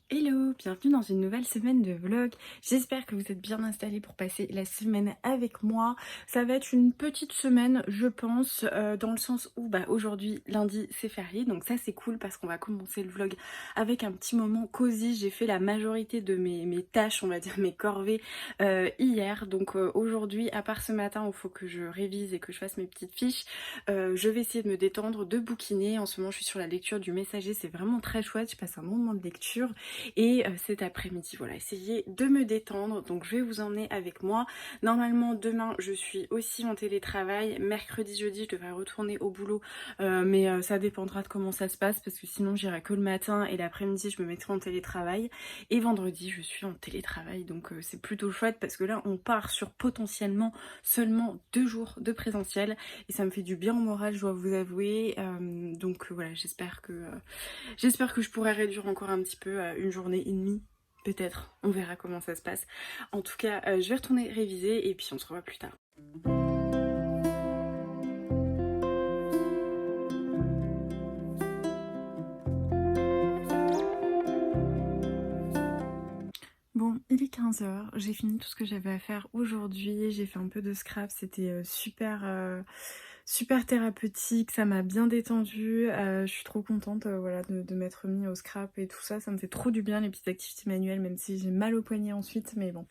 Hello, bienvenue dans une nouvelle semaine de vlog. J'espère que vous êtes bien installés pour passer la semaine avec moi. Ça va être une petite semaine, je pense, dans le sens où aujourd'hui, lundi, c'est férié. Donc ça, c'est cool parce qu'on va commencer le vlog avec un petit moment cosy. J'ai fait la majorité de mes tâches, on va dire mes corvées, hier. Donc aujourd'hui, à part ce matin où il faut que je révise et que je fasse mes petites fiches, je vais essayer de me détendre, de bouquiner. En ce moment, je suis sur la lecture du Messager. C'est vraiment très chouette. Je passe un bon moment de lecture. Et cet après-midi, voilà, essayez de me détendre. Donc je vais vous emmener avec moi. Normalement demain je suis aussi en télétravail. Mercredi, jeudi je devrais retourner au boulot, mais ça dépendra de comment ça se passe parce que sinon j'irai que le matin et l'après-midi je me mettrai en télétravail. Et vendredi je suis en télétravail, donc c'est plutôt chouette parce que là on part sur potentiellement seulement 2 jours de présentiel et ça me fait du bien au moral, je dois vous avouer. Donc voilà, j'espère que je pourrai réduire encore un petit peu à une journée et demie. Peut-être, on verra comment ça se passe. En tout cas, je vais retourner réviser et puis on se revoit plus tard. Bon, il est 15h, j'ai fini tout ce que j'avais à faire aujourd'hui, j'ai fait un peu de scrap, c'était super thérapeutique, ça m'a bien détendue, je suis trop contente voilà, de m'être mis au scrap et tout ça, ça me fait trop du bien les petites activités manuelles, même si j'ai mal au poignet ensuite, mais bon,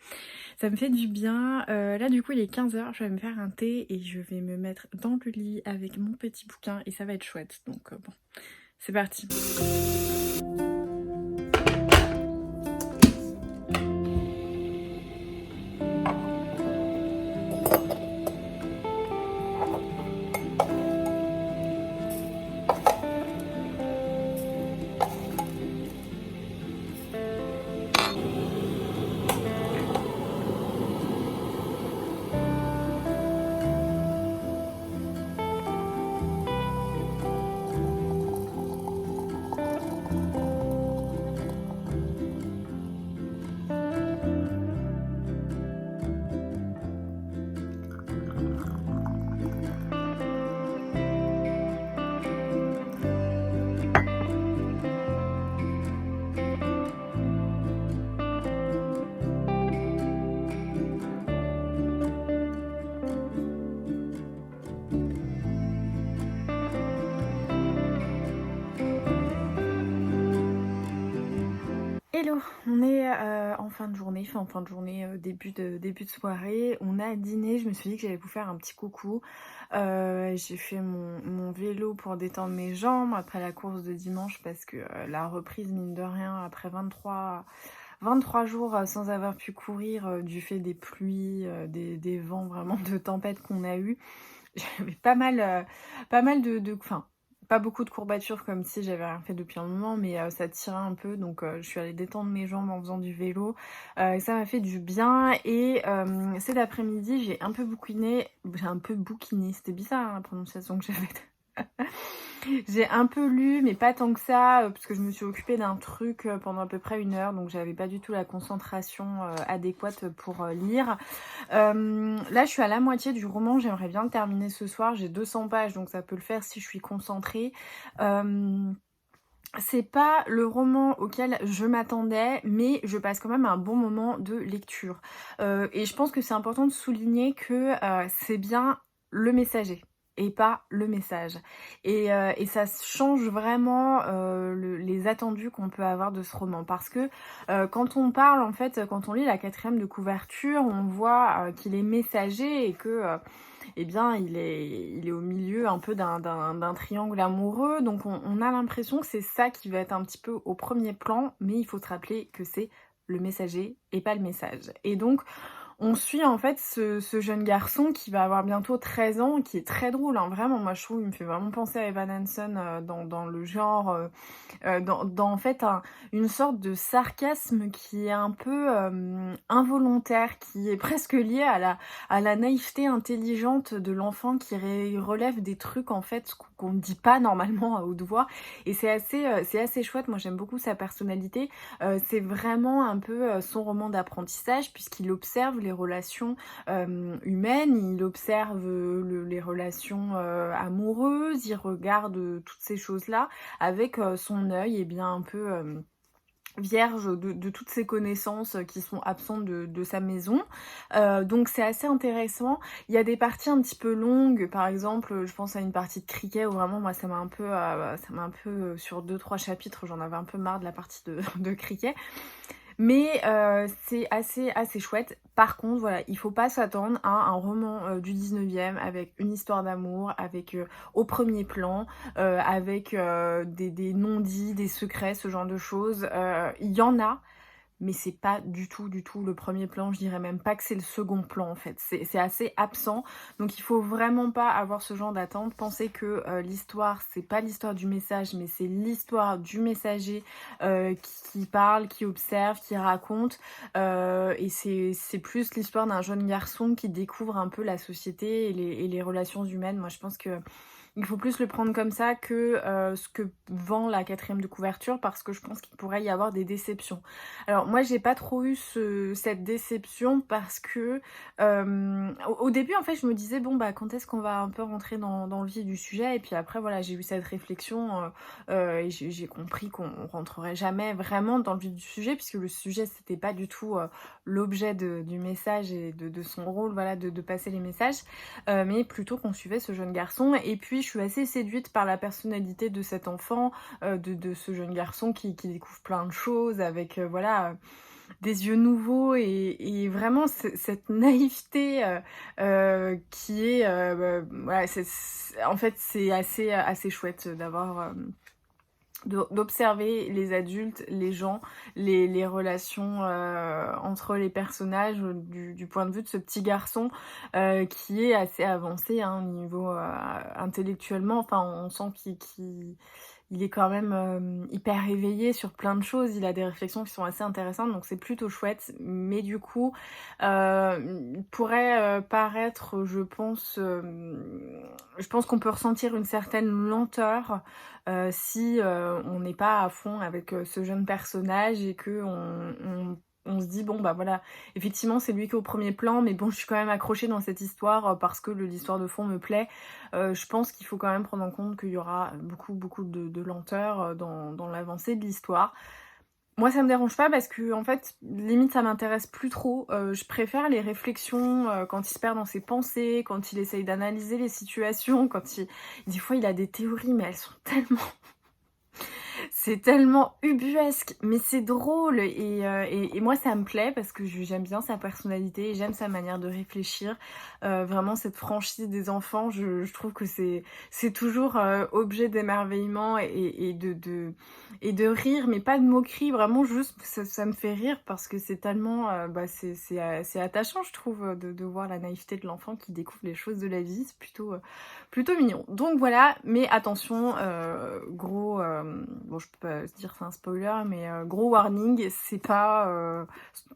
ça me fait du bien. Là du coup il est 15h, je vais me faire un thé et je vais me mettre dans le lit avec mon petit bouquin et ça va être chouette, donc bon, c'est parti. Hello, on est en fin de journée, début de soirée. On a dîné, je me suis dit que j'allais vous faire un petit coucou. J'ai fait mon vélo pour détendre mes jambes après la course de dimanche parce que la reprise, mine de rien, après 23 jours sans avoir pu courir du fait des pluies, des vents, vraiment de tempête qu'on a eu. J'avais pas mal enfin, pas beaucoup de courbatures comme si j'avais rien fait depuis un moment, mais ça tirait un peu, donc je suis allée détendre mes jambes en faisant du vélo. Et ça m'a fait du bien. Et cet après-midi, j'ai un peu bouquiné, c'était bizarre hein, la prononciation que j'avais. J'ai un peu lu, mais pas tant que ça, parce que je me suis occupée d'un truc pendant à peu près 1 heure, donc j'avais pas du tout la concentration adéquate pour lire. Là, je suis à la moitié du roman, j'aimerais bien le terminer ce soir. J'ai 200 pages, donc ça peut le faire si je suis concentrée. C'est pas le roman auquel je m'attendais, mais je passe quand même un bon moment de lecture. Et je pense que c'est important de souligner que c'est bien le messager et pas le message. Et ça change vraiment les attendus qu'on peut avoir de ce roman. Parce que quand on parle, en fait, quand on lit la 4e de couverture, on voit qu'il est messager et que eh bien, il est au milieu un peu d'un triangle amoureux. Donc on a l'impression que c'est ça qui va être un petit peu au premier plan, mais il faut se rappeler que c'est le messager et pas le message. Et donc on suit en fait ce jeune garçon qui va avoir bientôt 13 ans, qui est très drôle, hein, vraiment, moi je trouve, il me fait vraiment penser à Evan Hansen dans le genre, dans en fait une sorte de sarcasme qui est un peu involontaire, qui est presque lié à la naïveté intelligente de l'enfant qui relève des trucs en fait qu'on ne dit pas normalement à haute voix. Et c'est assez chouette, moi j'aime beaucoup sa personnalité. C'est vraiment un peu son roman d'apprentissage puisqu'il observe les relations humaines, il observe les relations amoureuses, il regarde toutes ces choses-là avec son œil et bien un peu vierge de toutes ses connaissances qui sont absentes de sa maison. Donc c'est assez intéressant. Il y a des parties un petit peu longues, par exemple, je pense à une partie de cricket où vraiment moi ça m'a un peu, sur 2-3 chapitres, j'en avais un peu marre de la partie de, de cricket. Mais c'est assez chouette. Par contre, voilà, il faut pas s'attendre à un roman du 19e avec une histoire d'amour, avec au premier plan, avec des non-dits, des secrets, ce genre de choses. Il y en a, mais c'est pas du tout le premier plan, je dirais même pas que c'est le second plan en fait, c'est assez absent, donc il faut vraiment pas avoir ce genre d'attente, penser que l'histoire c'est pas l'histoire du message, mais c'est l'histoire du messager qui parle, qui observe, qui raconte, et c'est plus l'histoire d'un jeune garçon qui découvre un peu la société et les relations humaines. Moi je pense que il faut plus le prendre comme ça que ce que vend la 4e de couverture, parce que je pense qu'il pourrait y avoir des déceptions. Alors moi j'ai pas trop eu cette déception parce que au début en fait je me disais bon bah quand est-ce qu'on va un peu rentrer dans le vif du sujet, et puis après voilà j'ai eu cette réflexion et j'ai compris qu'on rentrerait jamais vraiment dans le vif du sujet, puisque le sujet c'était pas du tout l'objet du message et de son rôle, voilà, de passer les messages, mais plutôt qu'on suivait ce jeune garçon. Et puis je suis assez séduite par la personnalité de cet enfant, de ce jeune garçon qui découvre plein de choses avec voilà des yeux nouveaux et vraiment cette naïveté qui est voilà, en fait c'est assez chouette d'avoir d'observer les adultes, les gens, les relations entre les personnages du point de vue de ce petit garçon qui est assez avancé hein, au niveau intellectuellement. Enfin, on sent il est quand même hyper éveillé sur plein de choses, il a des réflexions qui sont assez intéressantes, donc c'est plutôt chouette. Mais du coup, pourrait paraître, je pense qu'on peut ressentir une certaine lenteur si on n'est pas à fond avec ce jeune personnage et que on se dit bon bah voilà, effectivement c'est lui qui est au premier plan, mais bon je suis quand même accrochée dans cette histoire parce que l'histoire de fond me plaît. Je pense qu'il faut quand même prendre en compte qu'il y aura beaucoup de lenteur dans l'avancée de l'histoire. Moi ça me dérange pas parce que en fait limite ça m'intéresse plus trop, je préfère les réflexions quand il se perd dans ses pensées, quand il essaye d'analyser les situations, des fois il a des théories mais elles sont tellement c'est tellement ubuesque, mais c'est drôle et moi ça me plaît parce que j'aime bien sa personnalité, j'aime sa manière de réfléchir. Vraiment cette franchise des enfants, je trouve que c'est toujours objet d'émerveillement et de rire, mais pas de moquerie, vraiment juste ça me fait rire parce que c'est tellement c'est attachant je trouve de voir la naïveté de l'enfant qui découvre les choses de la vie, c'est plutôt mignon. Donc voilà, mais attention, gros, bon je peux pas dire c'est un spoiler, mais gros warning, c'est pas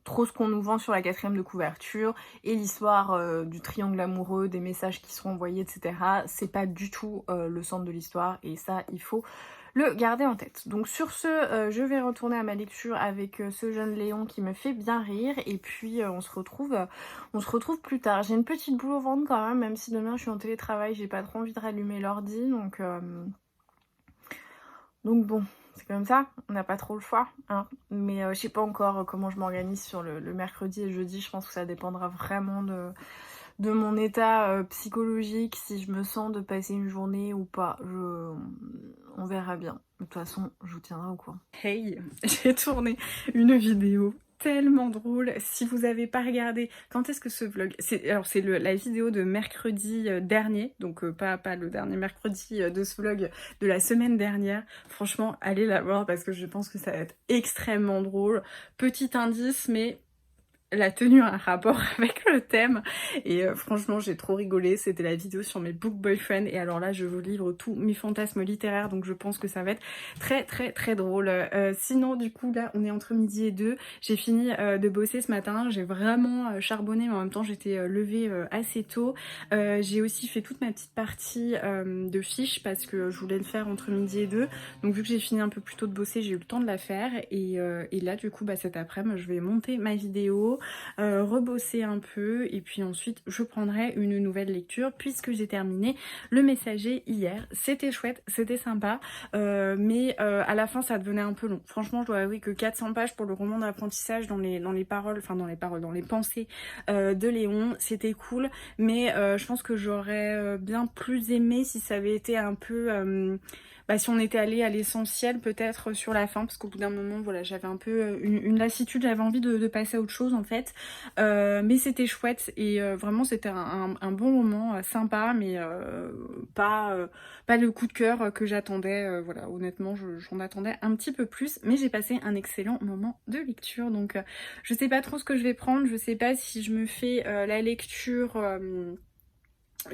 trop ce qu'on nous vend sur la 4e de couverture, et l'histoire du triangle amoureux, des messages qui sont envoyés, etc. C'est pas du tout le centre de l'histoire, et ça il faut le garder en tête. Donc sur ce, je vais retourner à ma lecture avec ce jeune Léon qui me fait bien rire, et puis on se retrouve plus tard. J'ai une petite boule au ventre quand même si demain je suis en télétravail, j'ai pas trop envie de rallumer l'ordi, donc bon, c'est comme ça, on n'a pas trop le choix, hein. Mais je sais pas encore comment je m'organise sur le mercredi et jeudi, je pense que ça dépendra vraiment de mon état psychologique, si je me sens de passer une journée ou pas. On verra bien. De toute façon, je vous tiendrai au courant. Hey, j'ai tourné une vidéo tellement drôle. Si vous n'avez pas regardé, quand est-ce que ce vlog... c'est la vidéo de mercredi dernier, donc pas le dernier mercredi de ce vlog de la semaine dernière. Franchement, allez la voir parce que je pense que ça va être extrêmement drôle. Petit indice, mais la tenue a un rapport avec le thème et franchement j'ai trop rigolé. C'était la vidéo sur mes book boyfriends, et alors là je vous livre tous mes fantasmes littéraires, donc je pense que ça va être très drôle. Sinon du coup là on est entre midi et 2, j'ai fini de bosser ce matin, j'ai vraiment charbonné, mais en même temps j'étais levée assez tôt. J'ai aussi fait toute ma petite partie de fiches parce que je voulais le faire entre midi et 2, donc vu que j'ai fini un peu plus tôt de bosser, j'ai eu le temps de la faire, et là du coup cet après-midi je vais monter ma vidéo. rebosser un peu et puis ensuite je prendrai une nouvelle lecture puisque j'ai terminé Le Messager hier. C'était chouette, c'était sympa, mais à la fin ça devenait un peu long. Franchement je dois avouer que 400 pages pour le roman d'apprentissage dans les paroles, enfin dans les pensées de Léon, c'était cool, mais je pense que j'aurais bien plus aimé si ça avait été un peu... si on était allé à l'essentiel peut-être sur la fin, parce qu'au bout d'un moment, voilà, j'avais un peu une lassitude, j'avais envie de passer à autre chose en fait. Mais c'était chouette et vraiment c'était un bon moment, sympa, mais pas le coup de cœur que j'attendais. Voilà, honnêtement, j'en attendais un petit peu plus, mais j'ai passé un excellent moment de lecture. Donc je sais pas trop ce que je vais prendre, je sais pas si je me fais la lecture...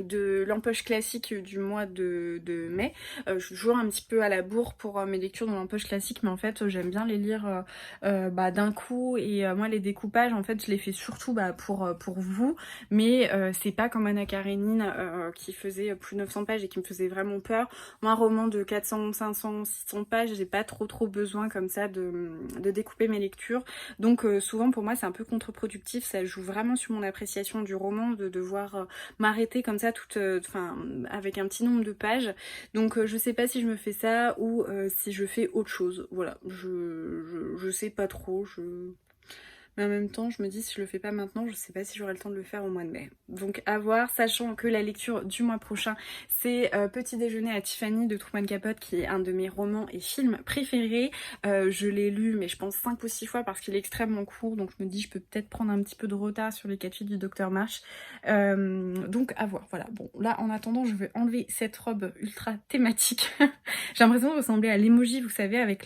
de l'empoche classique du mois de mai. Je suis toujours un petit peu à la bourre pour mes lectures dans l'empoche classique, mais en fait j'aime bien les lire d'un coup, et moi les découpages en fait je les fais surtout pour vous, mais c'est pas comme Anna Karénine qui faisait plus de 900 pages et qui me faisait vraiment peur. Moi un roman de 400, 500, 600 pages, j'ai pas trop besoin comme ça de découper mes lectures, donc souvent pour moi c'est un peu contre-productif, ça joue vraiment sur mon appréciation du roman de devoir m'arrêter comme ça toute, avec un petit nombre de pages. Donc je sais pas si je me fais ça ou si je fais autre chose. Voilà, je sais pas trop. Mais en même temps, je me dis si je le fais pas maintenant, je sais pas si j'aurai le temps de le faire au mois de mai. Donc à voir, sachant que la lecture du mois prochain, c'est Petit déjeuner à Tiffany de Truman Capote, qui est un de mes romans et films préférés. Je l'ai lu, mais je pense 5 ou 6 fois parce qu'il est extrêmement court, donc je me dis je peux peut-être prendre un petit peu de retard sur les 4 filles du Docteur March. Donc à voir, voilà. Bon, là en attendant, je vais enlever cette robe ultra thématique. J'ai l'impression de ressembler à l'emoji, vous savez, avec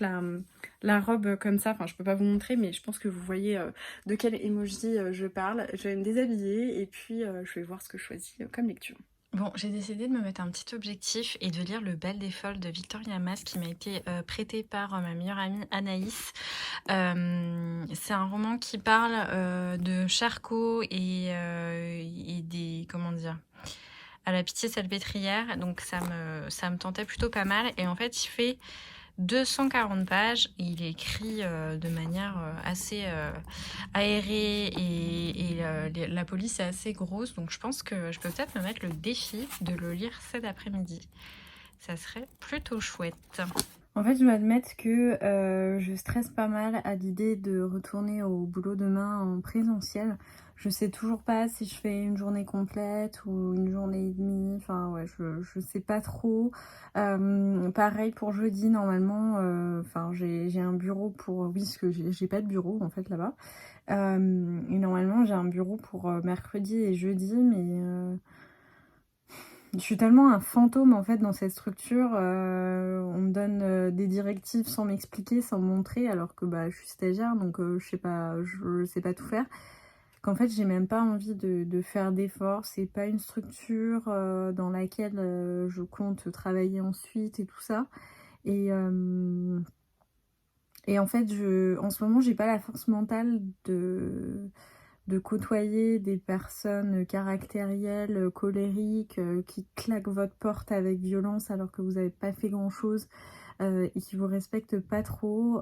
la robe comme ça, enfin je peux pas vous montrer, mais je pense que vous voyez de quel emoji je parle. Je vais me déshabiller et puis je vais voir ce que je choisis comme lecture. Bon, j'ai décidé de me mettre un petit objectif et de lire Le Bal des Folles de Victoria Mas, qui m'a été prêté par ma meilleure amie Anaïs. C'est un roman qui parle de Charcot et des... comment dire, à la Pitié-Salpêtrière, donc ça me tentait plutôt pas mal. Et en fait, il fait 240 pages et il est écrit de manière assez aérée, et la police est assez grosse, donc je pense que je peux peut-être me mettre le défi de le lire cet après-midi. Ça serait plutôt chouette. En fait, je dois admettre que je stresse pas mal à l'idée de retourner au boulot demain en présentiel. Je sais toujours pas si je fais une journée complète ou une journée et demie. Enfin, ouais, je sais pas trop. Pareil pour jeudi, normalement. Enfin, j'ai un bureau pour... Oui, parce que j'ai pas de bureau, en fait, là-bas. Et normalement, j'ai un bureau pour mercredi et jeudi, mais... Je suis tellement un fantôme en fait dans cette structure, on me donne des directives sans m'expliquer, sans me montrer, alors que je suis stagiaire, donc je sais pas tout faire. Qu'en fait j'ai même pas envie de faire d'efforts, c'est pas une structure dans laquelle je compte travailler ensuite et tout ça. Et, en fait en ce moment j'ai pas la force mentale de côtoyer des personnes caractérielles, colériques, qui claquent votre porte avec violence alors que vous n'avez pas fait grand chose et qui vous respectent pas trop.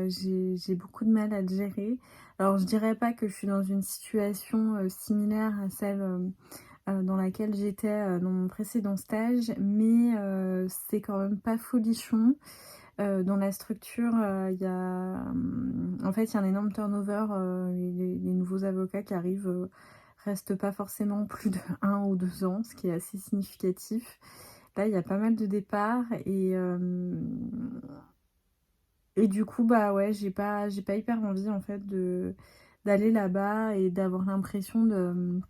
J'ai beaucoup de mal à le gérer. Alors je dirais pas que je suis dans une situation similaire à celle dans laquelle j'étais dans mon précédent stage, mais c'est quand même pas folichon. Dans la structure, il y a en fait, il y a un énorme turnover. Les nouveaux avocats qui arrivent restent pas forcément plus de 1 ou 2 ans, ce qui est assez significatif. Là, il y a pas mal de départs et du coup, ouais, j'ai pas hyper envie en fait d'aller là-bas et d'avoir l'impression de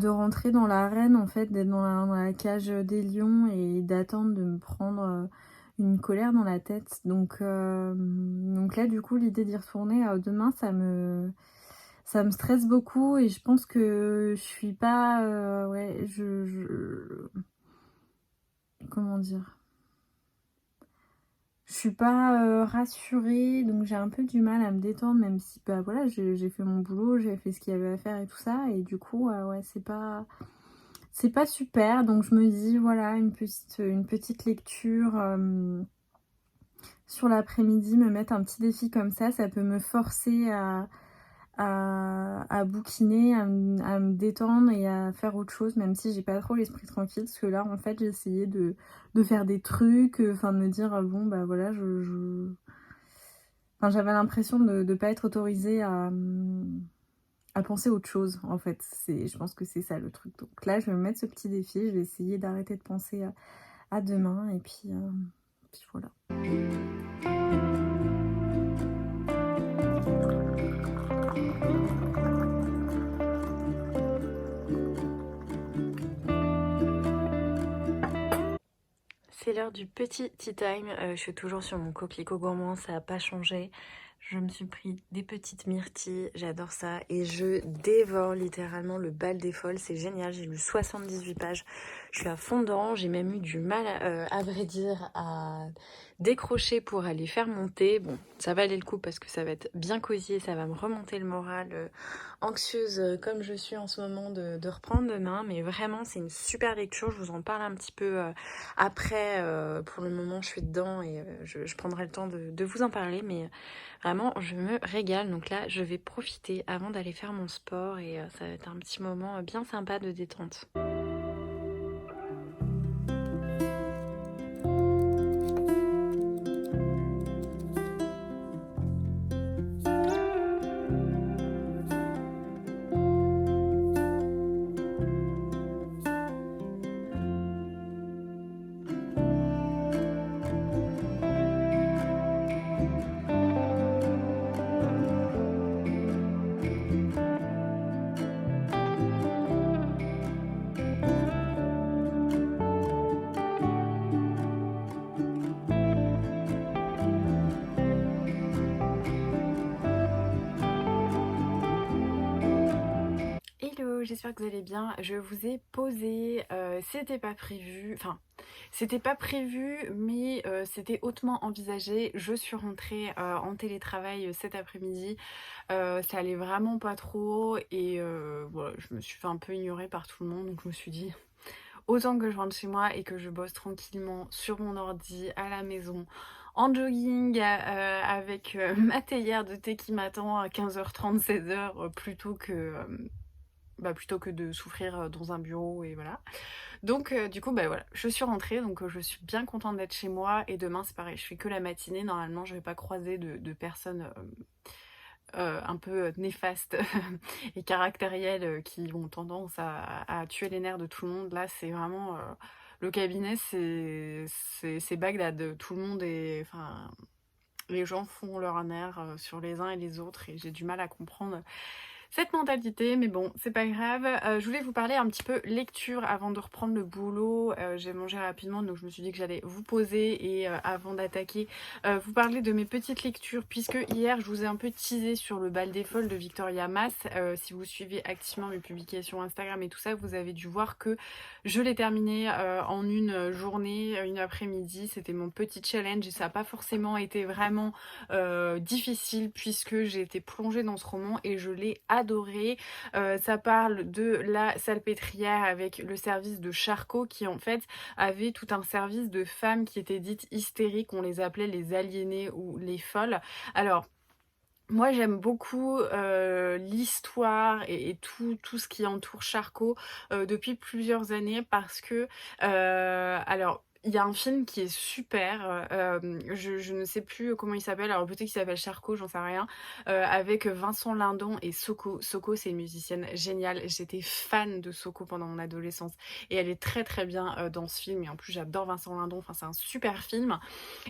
rentrer dans l'arène en fait, d'être dans la cage des lions et d'attendre de me prendre une colère dans la tête. Donc là, du coup, l'idée d'y retourner demain, ça me stresse beaucoup et je pense que je suis pas... ouais, comment dire? Je suis pas rassurée, donc j'ai un peu du mal à me détendre, même si voilà, j'ai fait mon boulot, j'ai fait ce qu'il y avait à faire et tout ça, et du coup, ouais, c'est pas super. Donc je me dis, voilà, une petite lecture sur l'après-midi, me mettre un petit défi comme ça peut me forcer à bouquiner, à me détendre et à faire autre chose, même si j'ai pas trop l'esprit tranquille. Parce que là, en fait, j'ai essayé de faire des trucs, enfin de me dire, bon, bah voilà, Enfin, j'avais l'impression de pas être autorisée à penser autre chose, en fait. Je pense que c'est ça le truc. Donc là, je vais me mettre ce petit défi, je vais essayer d'arrêter de penser à demain, et puis voilà. C'est l'heure du petit tea time. Je suis toujours sur mon coquelicot gourmand, ça n'a pas changé. Je me suis pris des petites myrtilles, j'adore ça. Et je dévore littéralement le bal des folles, c'est génial. J'ai lu 78 pages. Je suis à fond dedans, j'ai même eu du mal, à vrai dire, à décrocher pour aller faire mon thé. Bon, ça valait le coup parce que ça va être bien cosy et ça va me remonter le moral, anxieuse comme je suis en ce moment de reprendre demain. Mais vraiment, c'est une super lecture. Je vous en parle un petit peu après. Pour le moment, je suis dedans et je prendrai le temps de vous en parler. Mais vraiment, je me régale. Donc là, je vais profiter avant d'aller faire mon sport et ça va être un petit moment bien sympa de détente. Hello, j'espère que vous allez bien. Je vous ai posé, c'était pas prévu, enfin c'était pas prévu mais c'était hautement envisagé. Je suis rentrée en télétravail cet après-midi. Ça allait vraiment pas trop et voilà, je me suis fait un peu ignorer par tout le monde, donc je me suis dit autant que je rentre chez moi et que je bosse tranquillement sur mon ordi à la maison en jogging avec ma théière de thé qui m'attend à 15h30, 16h plutôt que de souffrir dans un bureau et voilà. Donc du coup bah voilà, je suis rentrée, donc je suis bien contente d'être chez moi et demain c'est pareil, je fais que la matinée, normalement je vais pas croiser de personnes un peu néfastes et caractérielles qui ont tendance à tuer les nerfs de tout le monde. Là c'est vraiment le cabinet, c'est Bagdad, tout le monde est, enfin les gens font leur nerf sur les uns et les autres et j'ai du mal à comprendre cette mentalité, mais bon, c'est pas grave. Je voulais vous parler un petit peu lecture avant de reprendre le boulot. J'ai mangé rapidement, donc je me suis dit que j'allais vous poser et avant d'attaquer, vous parler de mes petites lectures, puisque hier, je vous ai un peu teasé sur le bal des folles de Victoria Mass. Si vous suivez activement mes publications Instagram et tout ça, vous avez dû voir que je l'ai terminé en une journée, une après-midi. C'était mon petit challenge et ça n'a pas forcément été vraiment difficile puisque j'ai été plongée dans ce roman et je l'ai adoré. Ça parle de la salpêtrière avec le service de Charcot qui en fait avait tout un service de femmes qui étaient dites hystériques, on les appelait les aliénées ou les folles. Alors moi j'aime beaucoup l'histoire et tout ce qui entoure Charcot depuis plusieurs années parce que alors il y a un film qui est super, je ne sais plus comment il s'appelle, alors peut-être qu'il s'appelle Charcot, j'en sais rien, avec Vincent Lindon et Soko. Soko c'est une musicienne géniale, j'étais fan de Soko pendant mon adolescence et elle est très très bien dans ce film et en plus j'adore Vincent Lindon, enfin c'est un super film.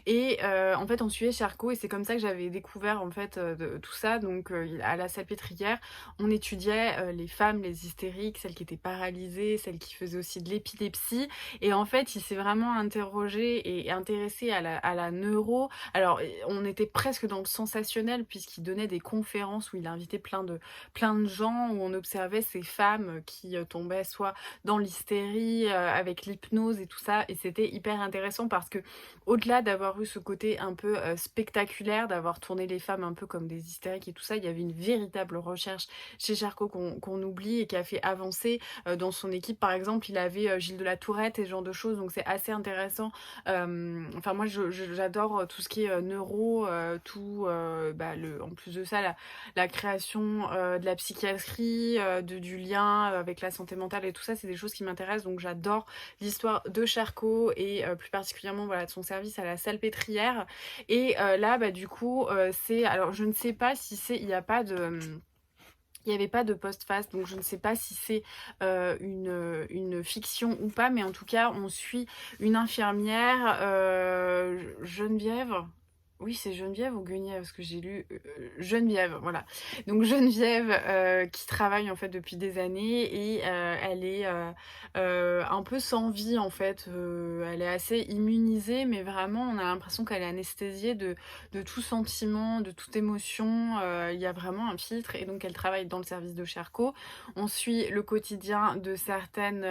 Et en fait on suivait Charcot et c'est comme ça que j'avais découvert en fait tout ça. Donc à la Salpêtrière on étudiait les femmes, les hystériques, celles qui étaient paralysées, celles qui faisaient aussi de l'épilepsie. Et en fait il s'est vraiment interrogé et intéressé à la neuro. Alors on était presque dans le sensationnel puisqu'il donnait des conférences où il invitait plein de gens, où on observait ces femmes qui tombaient soit dans l'hystérie avec l'hypnose et tout ça. Et c'était hyper intéressant parce que au-delà d'avoir eu ce côté un peu spectaculaire, d'avoir tourné les femmes un peu comme des hystériques et tout ça, il y avait une véritable recherche chez Charcot qu'on oublie et qui a fait avancer dans son équipe. Par exemple, il avait Gilles de la Tourette et ce genre de choses, donc c'est assez intéressant intéressant. Enfin moi j'adore tout ce qui est neuro, en plus de ça la création de la psychiatrie, du lien avec la santé mentale et tout ça, c'est des choses qui m'intéressent, donc j'adore l'histoire de Charcot et plus particulièrement voilà de son service à la Salpêtrière. Et là du coup c'est, alors je ne sais pas si c'est, il n'y avait pas de postface, donc je ne sais pas si c'est une fiction ou pas, mais en tout cas, on suit une infirmière, Geneviève. Oui, c'est Geneviève ou Gueniève, parce que j'ai lu Geneviève, voilà. Donc Geneviève qui travaille en fait depuis des années et elle est un peu sans vie en fait. Elle est assez immunisée, mais vraiment on a l'impression qu'elle est anesthésiée de tout sentiment, de toute émotion. Il y a vraiment un filtre et donc elle travaille dans le service de Charcot. On suit le quotidien de certaines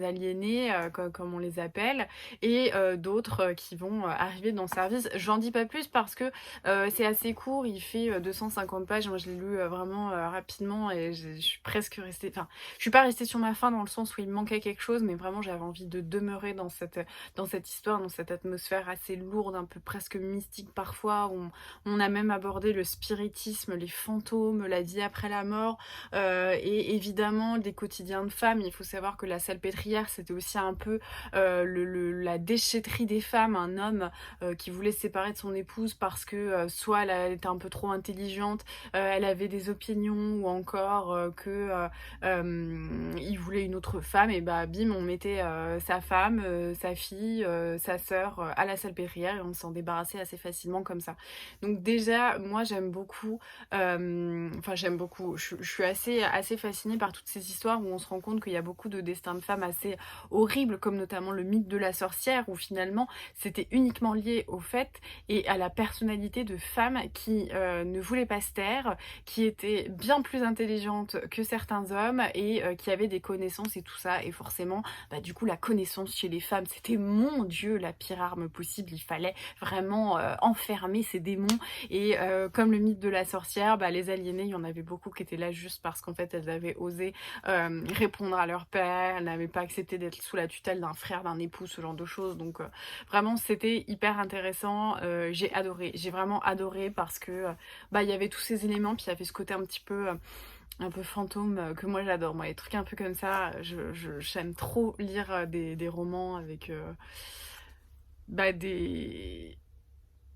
aliénées, comme on les appelle, et d'autres qui vont arriver dans le service. J'en dis pas plus parce que c'est assez court, il fait 250 pages. Moi je l'ai lu vraiment rapidement et je suis presque restée, enfin je suis pas restée sur ma faim dans le sens où il me manquait quelque chose, mais vraiment j'avais envie de demeurer dans cette histoire, dans cette atmosphère assez lourde, un peu presque mystique parfois, où on a même abordé le spiritisme, les fantômes, la vie après la mort, et évidemment des quotidiens de femmes. Il faut savoir que la Salpêtrière c'était aussi un peu la déchetterie des femmes, un homme qui voulait se séparer de son épouse parce que soit elle était un peu trop intelligente, elle avait des opinions, ou encore il voulait une autre femme, et bah bim on mettait sa femme, sa fille, sa sœur à la Salpêtrière et on s'en débarrassait assez facilement comme ça. Donc déjà moi j'aime beaucoup, je suis assez fascinée par toutes ces histoires où on se rend compte qu'il y a beaucoup de destins de femmes assez horribles, comme notamment le mythe de la sorcière, où finalement c'était uniquement lié au fait et à la personnalité de femmes qui ne voulaient pas se taire, qui étaient bien plus intelligentes que certains hommes et qui avaient des connaissances et tout ça. Et forcément, du coup, la connaissance chez les femmes, c'était, mon Dieu, la pire arme possible. Il fallait vraiment enfermer ces démons. Et comme le mythe de la sorcière, les aliénées, il y en avait beaucoup qui étaient là juste parce qu'en fait, elles avaient osé répondre à leur père, elles n'avaient pas accepté d'être sous la tutelle d'un frère, d'un époux, ce genre de choses. Donc vraiment, c'était hyper intéressant. J'ai adoré, j'ai vraiment adoré parce que il y avait tous ces éléments, puis il y avait ce côté un peu fantôme que moi j'adore. Moi les trucs un peu comme ça, j'aime trop lire des romans avec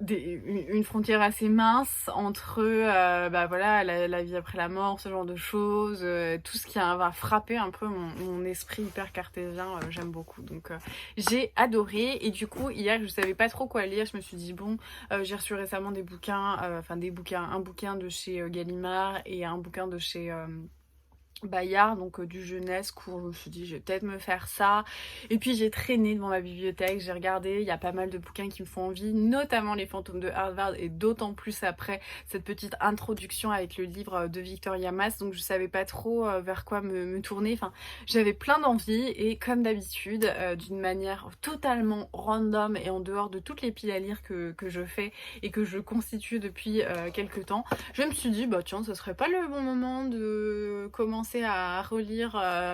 une frontière assez mince entre voilà la vie après la mort, ce genre de choses, tout ce qui va frapper un peu mon esprit hyper cartésien, j'aime beaucoup. Donc j'ai adoré. Et du coup hier je savais pas trop quoi lire, je me suis dit bon, j'ai reçu récemment des bouquins, un bouquin de chez Gallimard et un bouquin de chez Bayard, donc du jeunesse court. Je me suis dit je vais peut-être me faire ça, et puis j'ai traîné devant ma bibliothèque, j'ai regardé, il y a pas mal de bouquins qui me font envie, notamment Les fantômes de Harvard, et d'autant plus après cette petite introduction avec le livre de Victoria Mass. Donc je savais pas trop vers quoi me tourner, enfin j'avais plein d'envie, et comme d'habitude d'une manière totalement random et en dehors de toutes les piles à lire que je fais et que je constitue depuis quelques temps, je me suis dit tiens, ce serait pas le bon moment de commencer à relire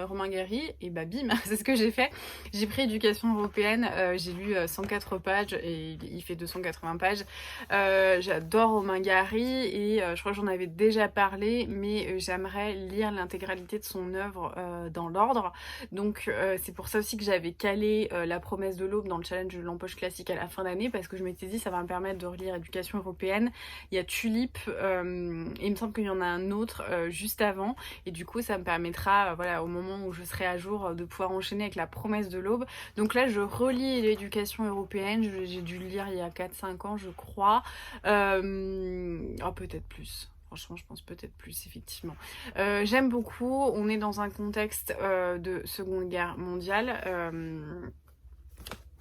Romain Gary. Et bim, c'est ce que j'ai fait. J'ai pris éducation européenne, j'ai lu 104 pages et il fait 280 pages. J'adore Romain Gary et je crois que j'en avais déjà parlé, mais j'aimerais lire l'intégralité de son œuvre dans l'ordre. Donc c'est pour ça aussi que j'avais calé La promesse de l'aube dans le challenge de l'empoche classique à la fin d'année, parce que je m'étais dit ça va me permettre de relire éducation européenne. Il y a Tulipe, et il me semble qu'il y en a un autre juste avant, et du coup ça me permettra au moment où je serai à jour de pouvoir enchaîner avec La promesse de l'aube. Donc là je relis l'éducation européenne, j'ai dû le lire il y a 4-5 ans je crois, peut-être plus. Franchement, je pense peut-être plus, effectivement. J'aime beaucoup. On est dans un contexte de Seconde Guerre mondiale.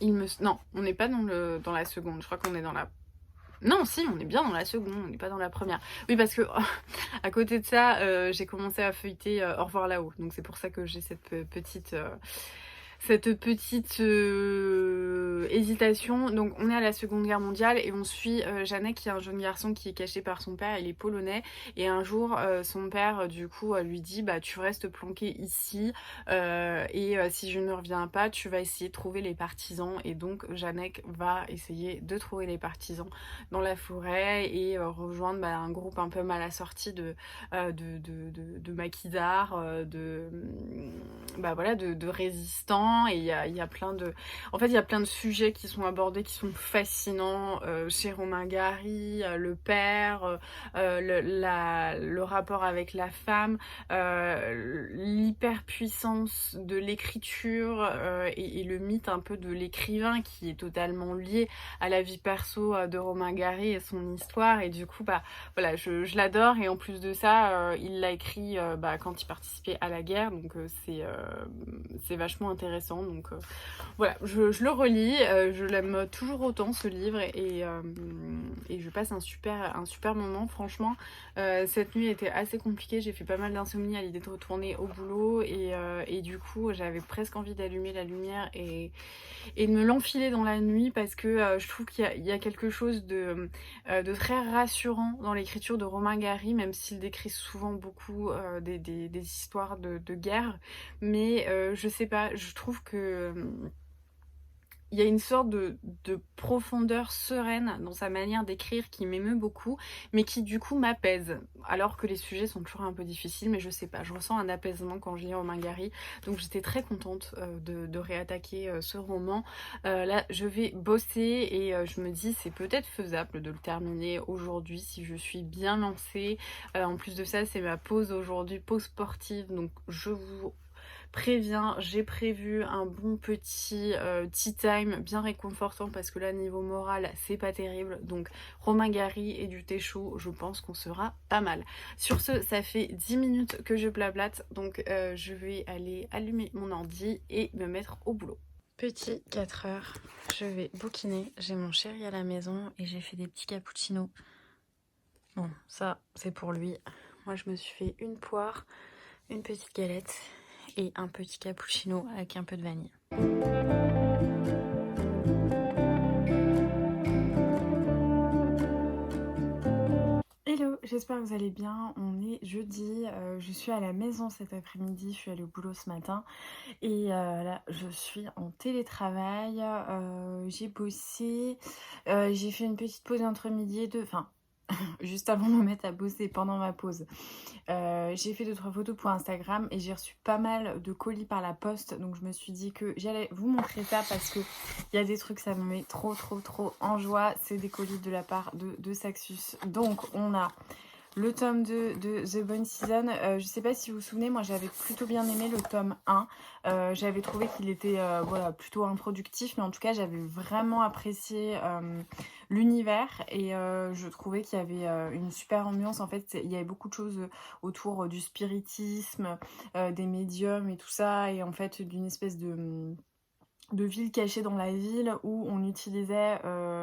Non, on n'est pas dans la seconde. Je crois qu'on est dans la... Non, si, on est bien dans la seconde, on n'est pas dans la première. Oui, parce que à côté de ça, j'ai commencé à feuilleter Au revoir là-haut. Donc c'est pour ça que j'ai cette petite cette petite hésitation. Donc on est à la Seconde Guerre mondiale et on suit Janek qui est un jeune garçon qui est caché par son père, il est polonais et un jour son père du coup lui dit bah tu restes planqué ici et si je ne reviens pas tu vas essayer de trouver les partisans et donc Janek va essayer de trouver les partisans dans la forêt et rejoindre un groupe un peu mal assorti de maquisards, voilà, de résistants et il y a plein de... En fait, il y a plein de sujets qui sont abordés qui sont fascinants chez Romain Gary, le père, le rapport avec la femme, l'hyperpuissance de l'écriture et le mythe un peu de l'écrivain qui est totalement lié à la vie perso de Romain Gary et son histoire et du coup voilà je l'adore et en plus de ça il l'a écrit quand il participait à la guerre donc c'est vachement intéressant donc voilà je le relis, je l'aime toujours autant ce livre et je passe un super moment franchement. Cette nuit était assez compliquée, j'ai fait pas mal d'insomnie à l'idée de retourner au boulot et du coup j'avais presque envie d'allumer la lumière et de me l'enfiler dans la nuit parce que je trouve qu'il y a quelque chose de très rassurant dans l'écriture de Romain Gary, même s'il décrit souvent beaucoup des histoires de guerre. Mais je sais pas, je trouve que il y a une sorte de profondeur sereine dans sa manière d'écrire qui m'émeut beaucoup, mais qui du coup m'apaise. Alors que les sujets sont toujours un peu difficiles, mais je sais pas, je ressens un apaisement quand je lis Romain Gary. Donc j'étais très contente de réattaquer ce roman. Là, je vais bosser et je me dis c'est peut-être faisable de le terminer aujourd'hui si je suis bien lancée. En plus de ça, c'est ma pause aujourd'hui, pause sportive, donc je vous préviens, j'ai prévu un bon petit tea time bien réconfortant parce que là niveau moral c'est pas terrible donc Romain Gary et du thé chaud je pense qu'on sera pas mal. Sur ce ça fait 10 minutes que je blablate donc je vais aller allumer mon ordi et me mettre au boulot. Petit 4 heures, je vais bouquiner, j'ai mon chéri à la maison et j'ai fait des petits cappuccinos. Bon ça c'est pour lui, moi je me suis fait une poire, une petite galette et un petit cappuccino avec un peu de vanille. Hello, j'espère que vous allez bien. On est jeudi, je suis à la maison cet après-midi, je suis allée au boulot ce matin et là je suis en télétravail, j'ai bossé, j'ai fait une petite pause entre midi et deux, enfin juste avant de me mettre à bosser pendant ma pause. J'ai fait 2-3 photos pour Instagram et j'ai reçu pas mal de colis par la poste donc je me suis dit que j'allais vous montrer ça parce que il y a des trucs ça me met trop en joie. C'est des colis de la part de Saxus. Donc on a le tome 2 de The Bone Season, je sais pas si vous vous souvenez, moi j'avais plutôt bien aimé le tome 1. J'avais trouvé qu'il était voilà, plutôt introductif, mais en tout cas j'avais vraiment apprécié l'univers et je trouvais qu'il y avait une super ambiance. En fait, il y avait beaucoup de choses autour du spiritisme, des médiums et tout ça, et en fait d'une espèce de ville cachée dans la ville où on utilisait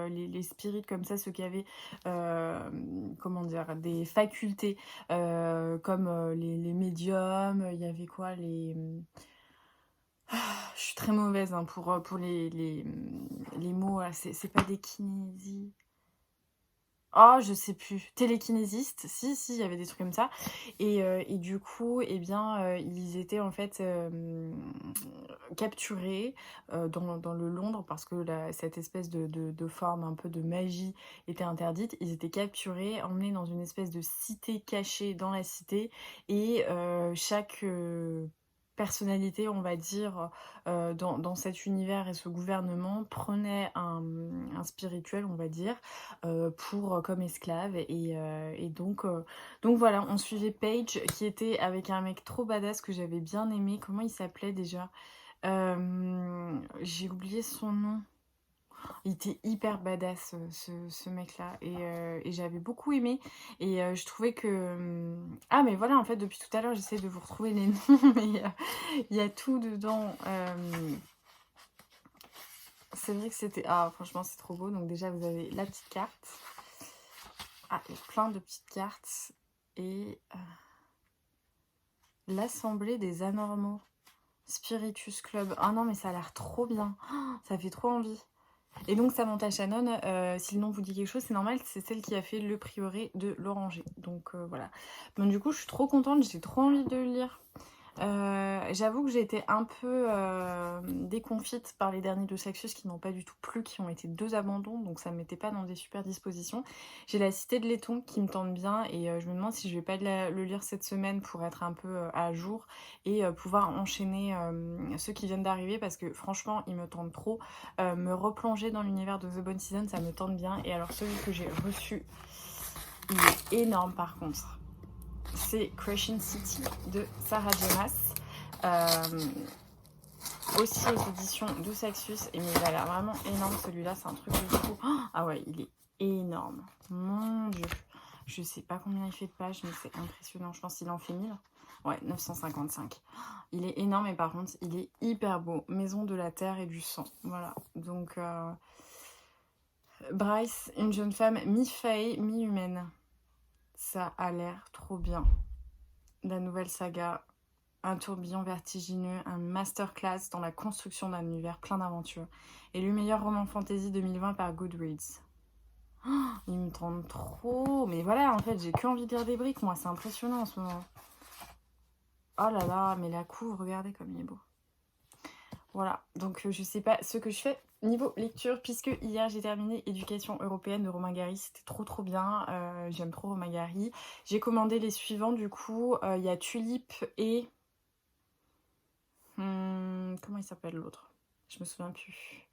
les spirites comme ça, ceux qui avaient comment dire, des facultés comme les médiums, il y avait quoi je suis très mauvaise hein, pour les mots, c'est pas des kinésies. Oh, je sais plus. Télékinésiste, si, il y avait des trucs comme ça. Et du coup, eh bien, ils étaient en fait capturés dans le Londres parce que cette espèce de forme un peu de magie était interdite. Ils étaient capturés, emmenés dans une espèce de cité cachée dans la cité et chaque personnalité, on va dire, dans cet univers et ce gouvernement prenait un spirituel, on va dire, pour comme esclave et donc voilà, on suivait Paige qui était avec un mec trop badass que j'avais bien aimé. Comment il s'appelait déjà? J'ai oublié son nom. Il était hyper badass ce mec là et j'avais beaucoup aimé et je trouvais que ah mais voilà, en fait depuis tout à l'heure j'essaie de vous retrouver les noms mais il y a tout dedans. C'est vrai que c'était... Ah, franchement, c'est trop beau. Donc déjà, vous avez la petite carte. Ah, il y a plein de petites cartes. Et l'Assemblée des Anormaux. Spiritus Club. Ah non, mais ça a l'air trop bien. Oh, ça fait trop envie. Et donc Samantha Shannon, si le nom vous dit quelque chose, c'est normal, c'est celle qui a fait Le Prieuré de l'Oranger. Donc voilà. Bon, du coup, je suis trop contente, j'ai trop envie de le lire. J'avoue que j'ai été un peu déconfite par les derniers de Saxius qui n'ont pas du tout plu, qui ont été 2 abandons, donc ça ne me mettait pas dans des super dispositions. J'ai La Cité de Laiton qui me tente bien et je me demande si je vais pas le lire cette semaine pour être un peu à jour et pouvoir enchaîner ceux qui viennent d'arriver parce que franchement ils me tentent trop. Me replonger dans l'univers de The Bone Season, ça me tente bien. Et alors celui que j'ai reçu, il est énorme par contre. C'est Crushing City de Sarah J. Maas. Aussi aux éditions de Saxius. Et mais il a l'air vraiment énorme celui-là, c'est un truc de fou. Ah ouais, il est énorme. Mon dieu. Je sais pas combien il fait de pages, mais c'est impressionnant. Je pense qu'il en fait 1000. Ouais, 955. Il est énorme et par contre, il est hyper beau. Maison de la terre et du sang. Voilà. Donc, Bryce, une jeune femme mi-fae, mi-humaine. Ça a l'air trop bien. La nouvelle saga, un tourbillon vertigineux, un masterclass dans la construction d'un univers plein d'aventures. Élu meilleur roman fantasy 2020 par Goodreads. Oh, il me tente trop. Mais voilà, en fait, j'ai que envie de lire des briques, moi. C'est impressionnant en ce moment. Oh là là, mais la couve, regardez comme il est beau. Voilà, donc je sais pas ce que je fais niveau lecture, puisque hier j'ai terminé Éducation européenne de Romain Gary, c'était trop bien, j'aime trop Romain Gary. J'ai commandé les suivants du coup, il y a Tulipe et... comment il s'appelle l'autre? Je me souviens plus.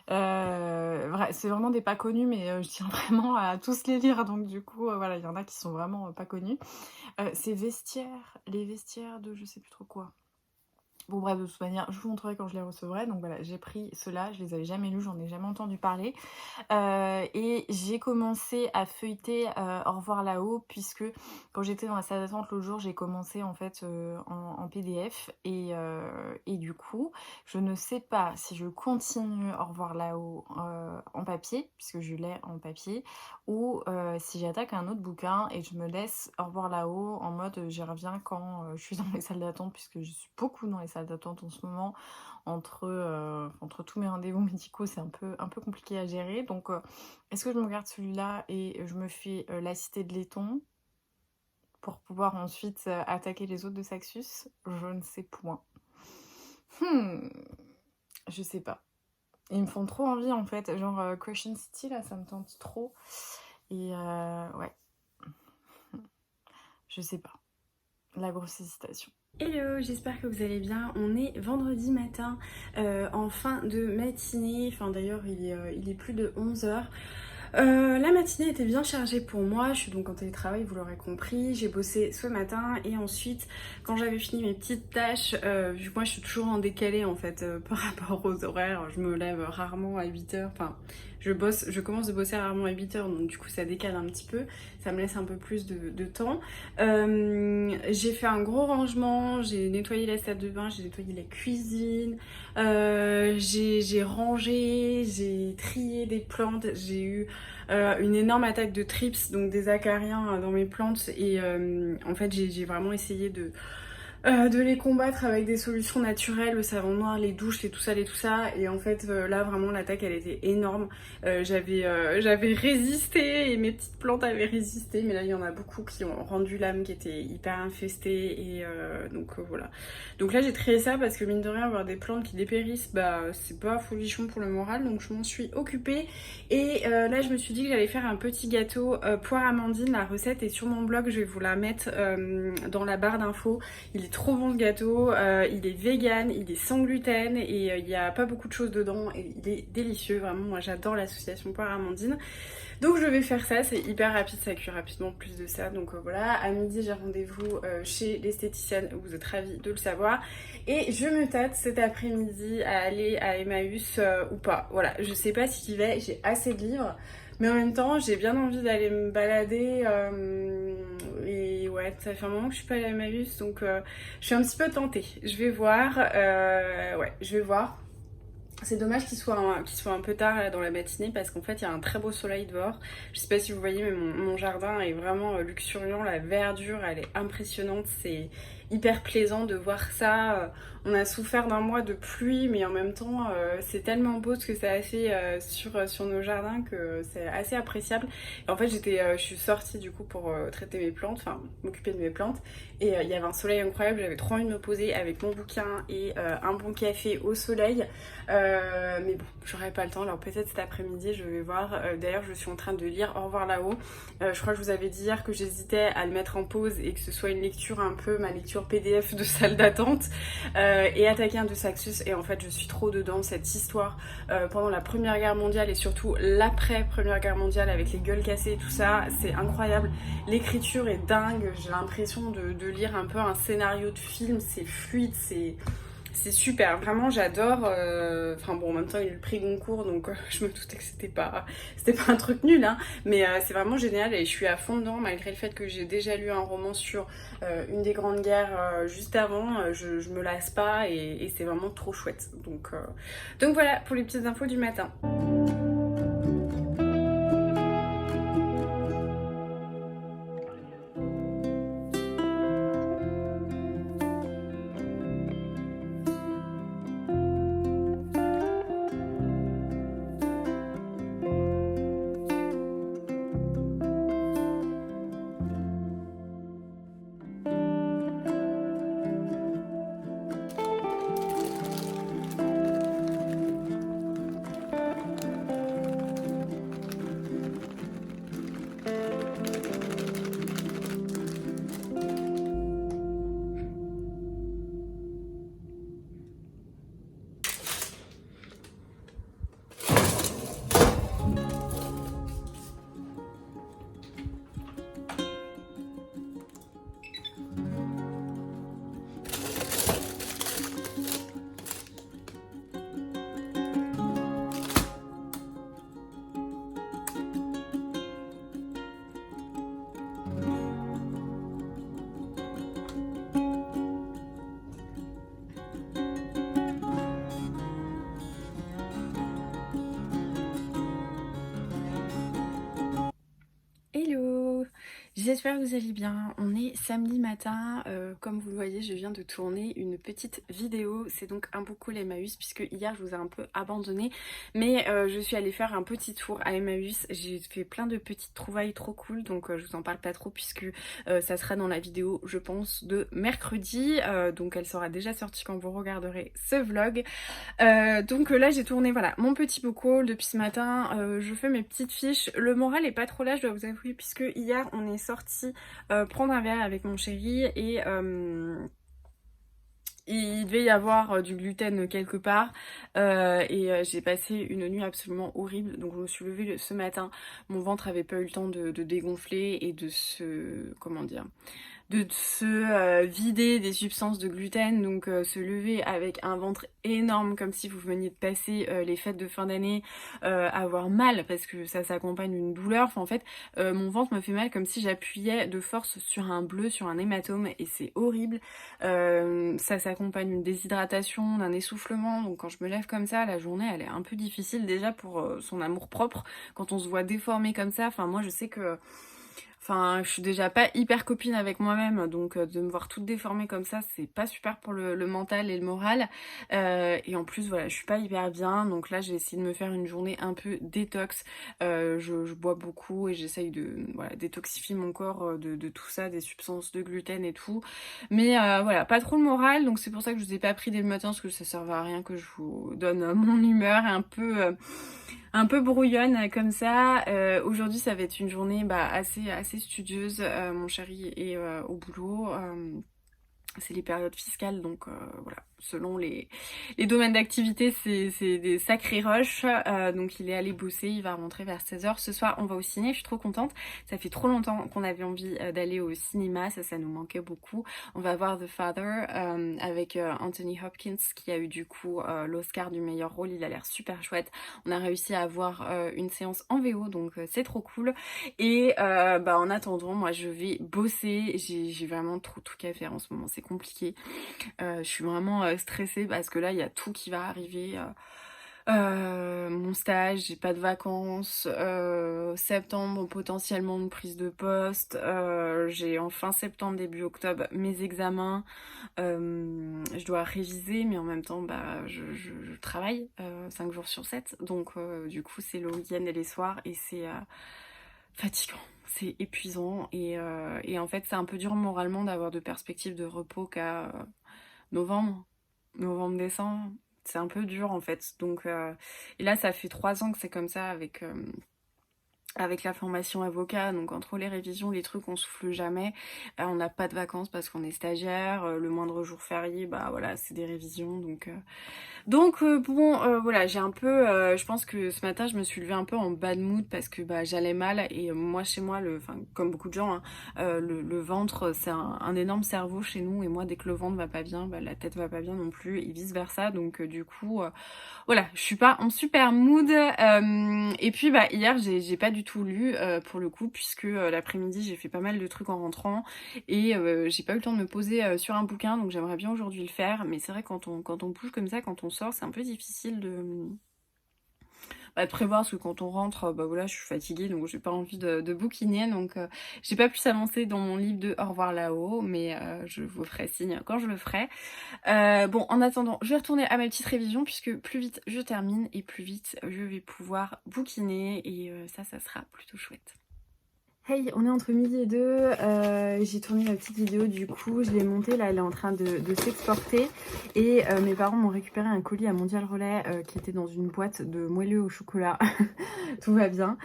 C'est vraiment des pas connus, mais je tiens vraiment à tous les lire, donc du coup, voilà, il y en a qui sont vraiment pas connus. C'est Vestiaires, les vestiaires de je sais plus trop quoi. Bon bref, de toute manière, je vous montrerai quand je les recevrai. Donc voilà, j'ai pris ceux-là, je les avais jamais lus, j'en ai jamais entendu parler. Et j'ai commencé à feuilleter Au revoir là-haut, puisque quand j'étais dans la salle d'attente l'autre jour, j'ai commencé en fait en PDF. Et du coup, je ne sais pas si je continue Au revoir là-haut en papier, puisque je l'ai en papier, ou si j'attaque un autre bouquin et je me laisse Au revoir là-haut en mode j'y reviens quand je suis dans les salles d'attente, puisque je suis beaucoup dans les salles d'attente en ce moment, entre tous mes rendez-vous médicaux, c'est un peu compliqué à gérer. Donc est-ce que je me regarde celui-là et je me fais La Cité de Laiton pour pouvoir ensuite attaquer les autres de Saxius? Je ne sais point. Je sais pas. Ils me font trop envie en fait, genre Crushing City là, ça me tente trop. Et ouais, je sais pas. La grosse hésitation. Hello, j'espère que vous allez bien. On est vendredi matin en fin de matinée, enfin d'ailleurs il est plus de 11h. La matinée était bien chargée pour moi, je suis donc en télétravail, vous l'aurez compris, j'ai bossé ce matin et ensuite quand j'avais fini mes petites tâches, vu que moi je suis toujours en décalé en fait par rapport aux horaires, je me lève rarement à 8h, enfin je commence de bosser rarement à 8h donc du coup ça décale un petit peu, ça me laisse un peu plus de temps. J'ai fait un gros rangement, j'ai nettoyé la salle de bain, j'ai nettoyé la cuisine, j'ai rangé, j'ai trié des plantes, j'ai eu une énorme attaque de trips, donc des acariens dans mes plantes et en fait j'ai vraiment essayé de les combattre avec des solutions naturelles, le savon noir, les douches, les tout ça et en fait là vraiment l'attaque elle était énorme. J'avais résisté et mes petites plantes avaient résisté, mais là il y en a beaucoup qui ont rendu l'âme, qui était hyper infestée et donc voilà. Donc là j'ai trié ça parce que mine de rien avoir des plantes qui dépérissent, bah c'est pas folichon pour le moral, donc je m'en suis occupée et là je me suis dit que j'allais faire un petit gâteau poire amandine. La recette est sur mon blog, je vais vous la mettre dans la barre d'infos. Il est trop bon ce gâteau, il est vegan, il est sans gluten et il n'y a pas beaucoup de choses dedans et il est délicieux, vraiment moi j'adore l'association poire amandine. Donc je vais faire ça, c'est hyper rapide, ça cuit rapidement plus de ça. Donc voilà, à midi j'ai rendez-vous chez l'esthéticienne, vous êtes ravis de le savoir. Et je me tâte cet après-midi à aller à Emmaüs ou pas. Voilà, je sais pas si j'y vais, j'ai assez de livres. Mais en même temps, j'ai bien envie d'aller me balader et ouais, ça fait un moment que je suis pas allée à Emmaüs, donc je suis un petit peu tentée. Je vais voir, ouais, je vais voir. C'est dommage qu'il soit un peu tard là, dans la matinée parce qu'en fait il y a un très beau soleil dehors. Je sais pas si vous voyez mais mon jardin est vraiment luxuriant, la verdure elle est impressionnante, c'est hyper plaisant de voir ça. On a souffert d'un mois de pluie, mais en même temps, c'est tellement beau ce que ça a fait sur nos jardins que c'est assez appréciable. Et en fait, je suis sortie du coup pour traiter mes plantes, enfin m'occuper de mes plantes. Et il y avait un soleil incroyable, j'avais trop envie de me poser avec mon bouquin et un bon café au soleil. Mais bon, j'aurais pas le temps, alors peut-être cet après-midi je vais voir. D'ailleurs, je suis en train de lire Au revoir là-haut. Je crois que je vous avais dit hier que j'hésitais à le mettre en pause et que ce soit une lecture un peu ma lecture PDF de salle d'attente. Et Attaquer un de Saxus, et en fait je suis trop dedans, cette histoire pendant la Première Guerre mondiale et surtout l'après Première Guerre mondiale avec les gueules cassées et tout ça, c'est incroyable. L'écriture est dingue, j'ai l'impression de lire un peu un scénario de film, c'est fluide, c'est super, vraiment j'adore. Enfin bon, en même temps il y a eu le prix Goncourt, donc je me doutais que c'était pas un truc nul, hein. Mais c'est vraiment génial et je suis à fond dedans, malgré le fait que j'ai déjà lu un roman sur une des grandes guerres juste avant. Je me lasse pas et c'est vraiment trop chouette. Donc voilà pour les petites infos du matin. Hello, j'espère que vous allez bien. On est samedi matin, comme vous le voyez je viens de tourner une petite vidéo. C'est donc un peu cool Emmaüs puisque hier je vous ai un peu abandonné. Mais je suis allée faire un petit tour à Emmaüs. J'ai fait plein de petites trouvailles trop cool, donc je vous en parle pas trop puisque ça sera dans la vidéo je pense de mercredi. Donc elle sera déjà sortie quand vous regarderez ce vlog. Donc là j'ai tourné voilà mon petit book haul depuis ce matin. Je fais mes petites fiches. Le moral est pas trop là je dois vous avouer puisque hier on est sorti prendre un verre avec mon chéri et il devait y avoir du gluten quelque part et j'ai passé une nuit absolument horrible. Donc je me suis levée ce matin, mon ventre avait pas eu le temps de dégonfler et de se, comment dire, de se vider des substances de gluten, donc se lever avec un ventre énorme comme si vous veniez de passer les fêtes de fin d'année, avoir mal parce que ça s'accompagne d'une douleur. Enfin, en fait mon ventre me fait mal comme si j'appuyais de force sur un bleu, sur un hématome, et c'est horrible. Ça s'accompagne d'une déshydratation, d'un essoufflement, donc quand je me lève comme ça la journée elle est un peu difficile déjà pour son amour propre quand on se voit déformé comme ça. Enfin moi je sais que je suis déjà pas hyper copine avec moi-même, donc de me voir toute déformée comme ça, c'est pas super pour le mental et le moral. Et en plus, voilà, je suis pas hyper bien, donc là j'ai essayé de me faire une journée un peu détox. Je bois beaucoup et j'essaye de détoxifier mon corps de tout ça, des substances de gluten et tout. Mais voilà, pas trop le moral, donc c'est pour ça que je vous ai pas pris dès le matin, parce que ça servait à rien que je vous donne mon humeur un peu brouillonne comme ça. Aujourd'hui ça va être une journée assez studieuse. Mon chéri est au boulot. C'est les périodes fiscales, donc voilà, selon les domaines d'activité, c'est des sacrés rushs. Donc il est allé bosser, il va rentrer vers 16h. Ce soir, on va au ciné, je suis trop contente. Ça fait trop longtemps qu'on avait envie d'aller au cinéma, ça nous manquait beaucoup. On va voir The Father avec Anthony Hopkins qui a eu du coup l'Oscar du meilleur rôle. Il a l'air super chouette. On a réussi à avoir une séance en VO, donc c'est trop cool. Et en attendant, moi je vais bosser. J'ai vraiment trop de trucs à faire en ce moment, c'est compliqué. Je suis vraiment stressée parce que là il y a tout qui va arriver. Mon stage, j'ai pas de vacances, septembre potentiellement une prise de poste, j'ai en fin septembre, début octobre mes examens, je dois réviser mais en même temps bah, je travaille 5 jours sur 7 donc du coup c'est le week-end et les soirs et c'est fatigant. C'est épuisant et en fait c'est un peu dur moralement d'avoir de perspectives de repos qu'à novembre, novembre-décembre. C'est un peu dur en fait. Donc, et là, ça fait 3 ans que c'est comme ça avec la formation avocat. Donc, entre les révisions, les trucs, on souffle jamais. On n'a pas de vacances parce qu'on est stagiaire. Le moindre jour férié, bah voilà, c'est des révisions. Donc bon, voilà, j'ai un peu, je pense que ce matin, je me suis levée un peu en bad mood parce que bah, j'allais mal et moi, chez moi, enfin, comme beaucoup de gens, hein, le ventre, c'est un énorme cerveau chez nous et moi, dès que le ventre va pas bien, bah, la tête va pas bien non plus et vice versa. Donc du coup, voilà, je suis pas en super mood. Et puis bah hier, j'ai pas du tout lu pour le coup puisque l'après-midi, j'ai fait pas mal de trucs en rentrant et j'ai pas eu le temps de me poser sur un bouquin, donc j'aimerais bien aujourd'hui le faire. Mais c'est vrai quand on bouge comme ça, quand on sort, c'est un peu difficile de prévoir parce que quand on rentre, bah voilà, je suis fatiguée donc j'ai pas envie de bouquiner. Donc j'ai pas pu s'avancer dans mon livre de Au revoir là-haut, mais je vous ferai signe quand je le ferai. Bon, en attendant, je vais retourner à ma petite révision puisque plus vite je termine et plus vite je vais pouvoir bouquiner et ça sera plutôt chouette. Hey, on est entre midi et 2, j'ai tourné la petite vidéo du coup, je l'ai montée, là elle est en train de s'exporter et mes parents m'ont récupéré un colis à Mondial Relais qui était dans une boîte de moelleux au chocolat, tout va bien.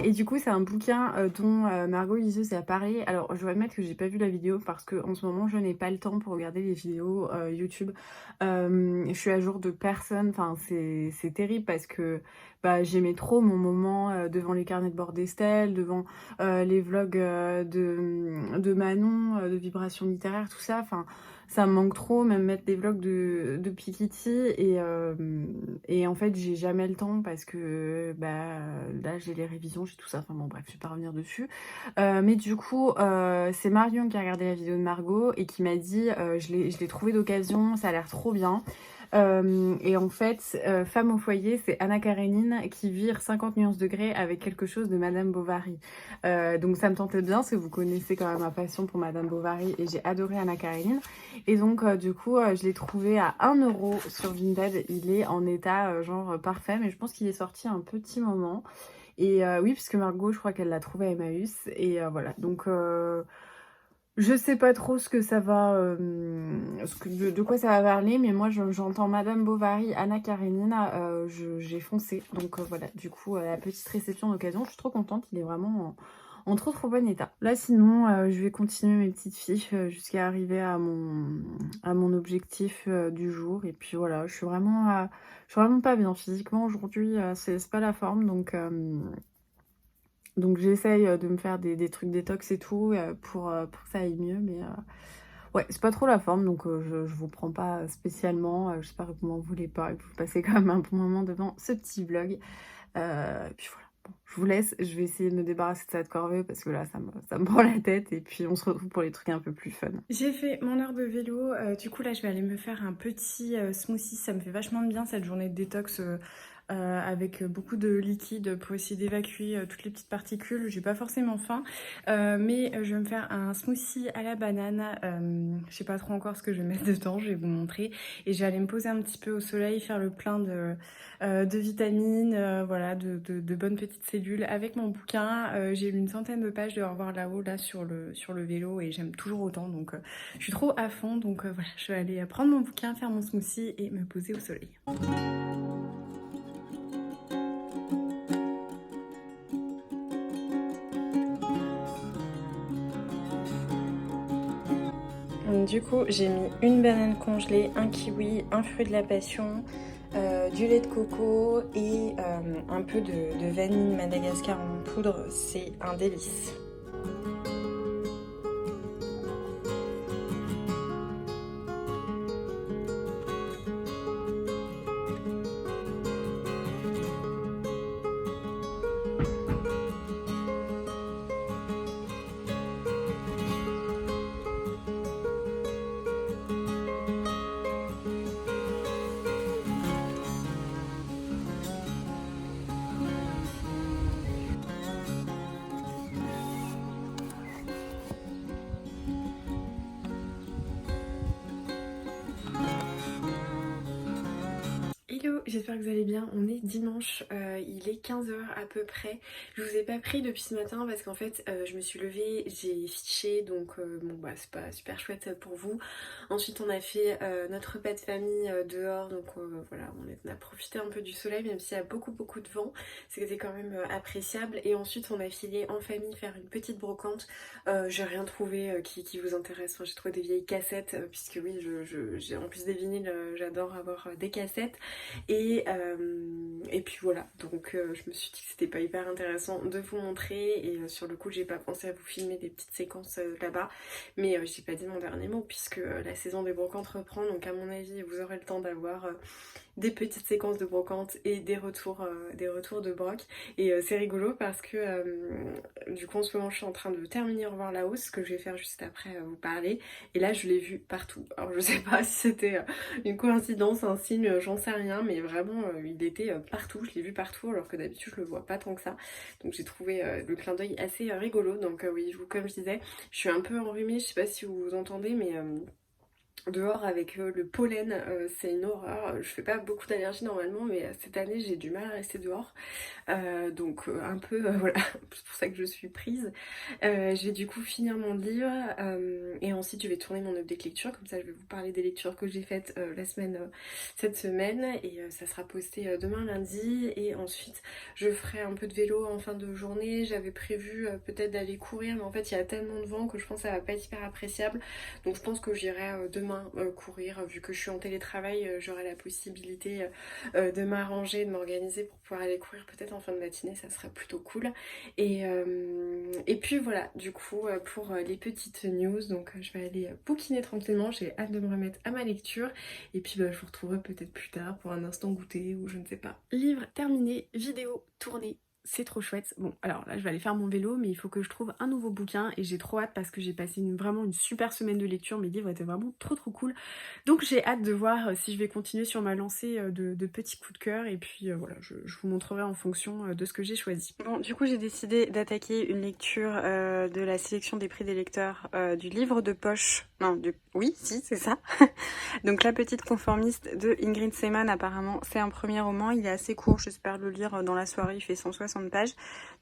Et du coup c'est un bouquin dont Margot liseuse a parlé. Alors je dois admettre que j'ai pas vu la vidéo parce que en ce moment je n'ai pas le temps pour regarder les vidéos YouTube. Je suis à jour de personne, enfin c'est terrible parce que bah, j'aimais trop mon moment devant les carnets de bord d'Estelle, devant les vlogs de Manon, de Vibrations littéraires, tout ça, enfin ça me manque trop, même mettre des vlogs de Pikiti et en fait j'ai jamais le temps parce que bah là j'ai les révisions, j'ai tout ça, enfin bon bref je vais pas revenir dessus. Mais du coup c'est Marion qui a regardé la vidéo de Margot et qui m'a dit je l'ai trouvé d'occasion, ça a l'air trop bien. Et en fait, Femme au foyer, c'est Anna Karénine qui vire 50 nuances degrés avec quelque chose de Madame Bovary. Donc ça me tentait bien, parce que vous connaissez quand même ma passion pour Madame Bovary et j'ai adoré Anna Karénine. Et donc du coup, je l'ai trouvé à 1 € sur Vinted. Il est en état genre parfait, mais je pense qu'il est sorti un petit moment. Et oui, puisque Margot, je crois qu'elle l'a trouvé à Emmaüs. Et voilà, donc... je sais pas trop ce que ça va, de quoi ça va parler, mais moi j'entends Madame Bovary, Anna Karenina, j'ai foncé. Donc voilà, du coup la petite réception d'occasion, je suis trop contente, il est vraiment en trop bon état. Là sinon, je vais continuer mes petites fiches jusqu'à arriver à mon objectif du jour. Et puis voilà, je suis vraiment pas bien physiquement aujourd'hui, c'est pas la forme, donc j'essaye de me faire des trucs détox et tout pour que ça aille mieux. Mais ouais, c'est pas trop la forme. Donc je vous prends pas spécialement. J'espère que vous m'en voulez pas et que vous passez quand même un bon moment devant ce petit vlog. Et puis voilà. Bon, je vous laisse. Je vais essayer de me débarrasser de cette corvée parce que là, ça me prend la tête. Et puis on se retrouve pour les trucs un peu plus fun. J'ai fait mon heure de vélo. Du coup, là, je vais aller me faire un petit smoothie. Ça me fait vachement de bien cette journée de détox. Avec beaucoup de liquide pour essayer d'évacuer toutes les petites particules. J'ai pas forcément faim, mais je vais me faire un smoothie à la banane. Je sais pas trop encore ce que je vais mettre dedans, je vais vous montrer. Et je vais aller me poser un petit peu au soleil, faire le plein de vitamines, voilà, de bonnes petites cellules avec mon bouquin. J'ai lu une centaine de pages de Au revoir là-haut là sur le vélo et j'aime toujours autant, donc je suis trop à fond. Donc voilà, je vais aller prendre mon bouquin, faire mon smoothie et me poser au soleil. Du coup, j'ai mis une banane congelée, un kiwi, un fruit de la passion, du lait de coco et un peu de vanille Madagascar en poudre. C'est un délice. j'espère que vous allez bien. On est dimanche, il est 15 h à peu près. Je vous ai pas pris depuis ce matin parce qu'en fait je me suis levée, j'ai fiché, donc bon bah c'est pas super chouette pour vous. Ensuite on a fait notre repas de famille dehors, donc voilà, on a profité un peu du soleil même s'il y a beaucoup de vent, c'était quand même appréciable. Et ensuite on a filé en famille faire une petite brocante. J'ai rien trouvé qui vous intéresse, enfin, j'ai trouvé des vieilles cassettes puisque oui, j'ai en plus des vinyles, j'adore avoir des cassettes. Et puis voilà, donc je me suis dit que c'était pas hyper intéressant de vous montrer. Et sur le coup j'ai pas pensé à vous filmer des petites séquences là-bas, mais j'ai pas dit mon dernier mot puisque la saison des brocantes reprend, donc à mon avis vous aurez le temps d'avoir des petites séquences de brocante et des retours de broc. Et c'est rigolo parce que du coup en ce moment je suis en train de terminer Au revoir la hausse, que je vais faire juste après vous parler. Et là je l'ai vu partout. Alors je sais pas si c'était une coïncidence, un signe, j'en sais rien, mais vraiment il était partout, je l'ai vu partout alors que d'habitude je le vois pas tant que ça. Donc j'ai trouvé le clin d'œil assez rigolo. Donc oui, comme je disais, je suis un peu enrhumée, je sais pas si vous entendez, mais dehors avec le pollen, c'est une horreur. Je fais pas beaucoup d'allergies normalement, mais cette année j'ai du mal à rester dehors. Donc un peu voilà, c'est pour ça que je suis prise. Je vais du coup finir mon livre et ensuite je vais tourner mon update lecture, comme ça je vais vous parler des lectures que j'ai faites cette semaine, et ça sera posté demain lundi. Et ensuite je ferai un peu de vélo en fin de journée. J'avais prévu peut-être d'aller courir, mais en fait il y a tellement de vent que je pense que ça va pas être hyper appréciable, donc je pense que j'irai demain courir. Vu que je suis en télétravail, j'aurai la possibilité de m'arranger, de m'organiser pour pouvoir aller courir peut-être en fin de matinée, ça serait plutôt cool. Et puis voilà, du coup pour les petites news, donc je vais aller bouquiner tranquillement, j'ai hâte de me remettre à ma lecture. Et puis je vous retrouverai peut-être plus tard pour un instant goûter ou je ne sais pas. Livre terminé, vidéo tournée. C'est trop chouette. Bon, alors là je vais aller faire mon vélo, mais il faut que je trouve un nouveau bouquin et j'ai trop hâte parce que j'ai passé vraiment une super semaine de lecture. Mes livres étaient vraiment trop cool. Donc j'ai hâte de voir si je vais continuer sur ma lancée de petits coups de cœur. Et puis voilà, je vous montrerai en fonction de ce que j'ai choisi. Bon, du coup j'ai décidé d'attaquer une lecture de la sélection des prix des lecteurs du livre de poche. Non, oui, si, c'est ça. Donc La petite conformiste de Ingrid Seyman, apparemment c'est un premier roman, il est assez court, j'espère le lire dans la soirée, il fait 160 pages.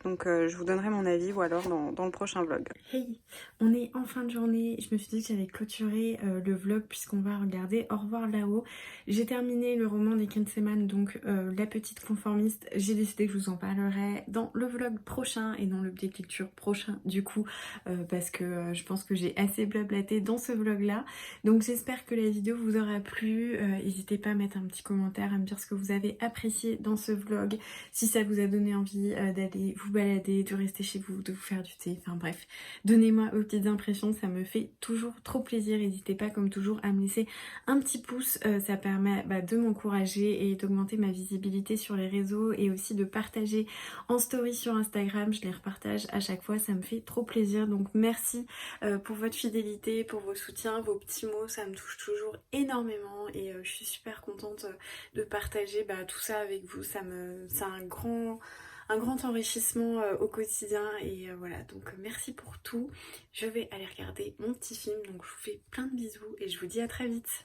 Donc je vous donnerai mon avis ou alors dans le prochain vlog. Hey, on est en fin de journée, je me suis dit que j'allais clôturer le vlog puisqu'on va regarder Au revoir là-haut. J'ai terminé le roman d'Ingrid Seyman, donc La petite conformiste. J'ai décidé que je vous en parlerai dans le vlog prochain et dans le update lecture prochain du coup, parce que je pense que j'ai assez blablaté dans ce vlog là. Donc j'espère que la vidéo vous aura plu. N'hésitez pas à mettre un petit commentaire, à me dire ce que vous avez apprécié dans ce vlog, si ça vous a donné envie d'aller vous balader, de rester chez vous, de vous faire du thé, enfin bref, donnez-moi vos petites impressions, ça me fait toujours trop plaisir. N'hésitez pas comme toujours à me laisser un petit pouce, ça permet de m'encourager et d'augmenter ma visibilité sur les réseaux, et aussi de partager en story sur Instagram. Je les repartage à chaque fois, ça me fait trop plaisir. Donc merci pour votre fidélité, pour vos soutiens, vos petits mots, ça me touche toujours énormément. Et je suis super contente de partager tout ça avec vous. C'est un grand enrichissement au quotidien. Et voilà, donc merci pour tout. Je vais aller regarder mon petit film, donc je vous fais plein de bisous et je vous dis à très vite.